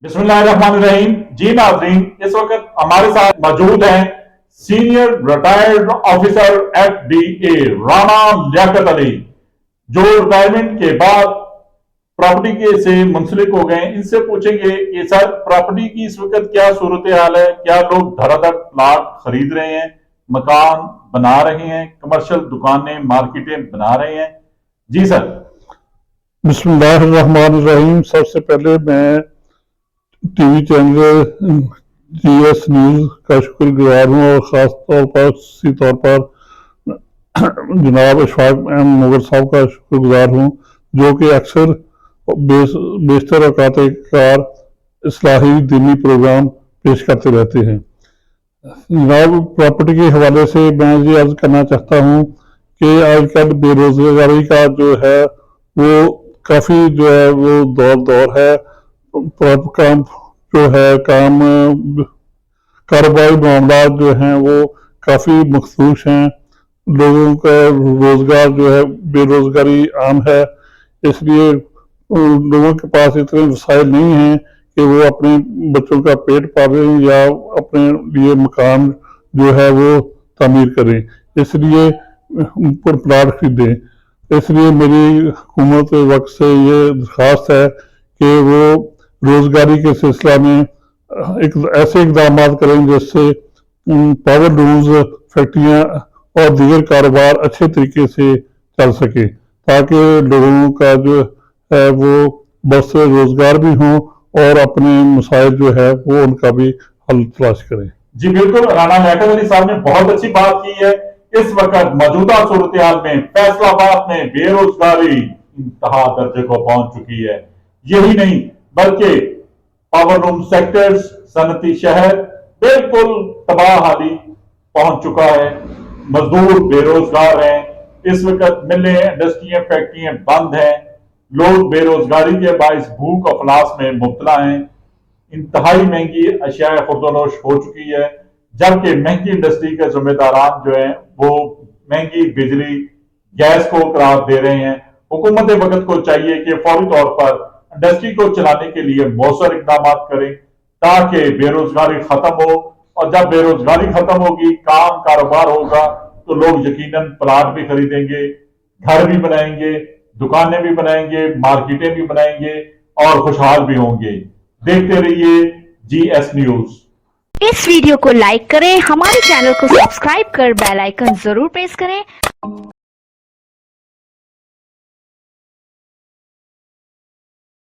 बिस्मिल्लाहिर्रहमानिर्रहीम। जी नाज़रीन, इस वक्त हमारे साथ मौजूद हैं senior retired officer FDA Rana Liaquat Ali, जो रिटायरमेंट के बाद प्रॉपर्टी के से मुंसलिक हो गए। इनसे पूछेंगे कि सर, प्रॉपर्टी की इस वक्त क्या सूरत हाल है? क्या लोग धड़ाधड़ प्लाट खरीद रहे हैं, मकान बना रहे हैं, कमर्शियल दुकानें मार्केटें बना रहे हैं? जी सर। बिस्मिल्लाहिर्रहमानिर्रहीम। सबसे पहले मैं टीवी चैनल जीएस न्यूज़ का शुक्रगुजार हूँ और ख़ास तौर पर खासी तौर पर जनाब इशफाक अहमद मुगल साहब का शुक्रगुजार हूँ, जो कि अक्सर बेशतर औकात कार इस्लाही दीनी प्रोग्राम पेश करते रहते हैं। जनाब, प्रॉपर्टी के हवाले से मैं ये अर्ज करना चाहता हूँ कि आजकल बेरोजगारी का जो है वो काफ़ी जो है वो दौर है। काम जो है कारोबारी मामला जो हैं वो काफ़ी मखसूस हैं। लोगों का रोज़गार जो है, बेरोज़गारी आम है, इसलिए लोगों के पास इतने वसाइल नहीं हैं कि वो अपने बच्चों का पेट पालें या अपने लिए मकान जो है वो तामीर करें, इसलिए ऊपर प्लाट खरीदें। इसलिए मेरी हुकूमत वक्त से ये दरख्वास्त है कि वो रोजगारी के सिलसिला में ऐसे इकदाम करें जिससे पावर लूम्स, फैक्ट्रियाँ और दीगर कारोबार अच्छे तरीके से चल सके, ताकि लोगों का जो है वो बस रोजगार भी हो और अपने मसाइल जो है वो उनका भी हल तलाश करें। जी बिल्कुल, राणा लियाकत अली साहब ने बहुत अच्छी बात की है। इस वक्त मौजूदा सूरत हाल में फैसलाबाद में बेरोजगारी इंतहा दर्जे को पहुंच चुकी है। यही नहीं बल्कि पावर लूम सेक्टर्स, सनती शहर बिल्कुल तबाहहाली पहुंच चुका है। मजदूर बेरोजगार हैं। इस वक्त मिलें, इंडस्ट्रियां, फैक्ट्रियां बंद हैं। लोग बेरोजगारी के बाइस भूख अफलास में मुब्तला हैं। इंतहाई महंगी अशिया खुर्दोनोश हो चुकी है, जबकि महंगी इंडस्ट्री के जिम्मेदारान जो हैं वो महंगी बिजली, गैस को करार दे रहे हैं। हुकूमत वक्त को चाहिए कि फौरी तौर पर इंडस्ट्री को चलाने के लिए मौसर इकदाम करें, ताकि बेरोजगारी खत्म हो। और जब बेरोजगारी खत्म होगी, काम कारोबार होगा, तो लोग यकीनन प्लाट भी खरीदेंगे, घर भी बनाएंगे, दुकानें भी बनाएंगे, मार्केटें भी बनाएंगे और खुशहाल भी होंगे। देखते रहिए जीएस न्यूज। इस वीडियो को लाइक करें, हमारे चैनल को सब्सक्राइब कर बेल आइकन जरूर प्रेस करें।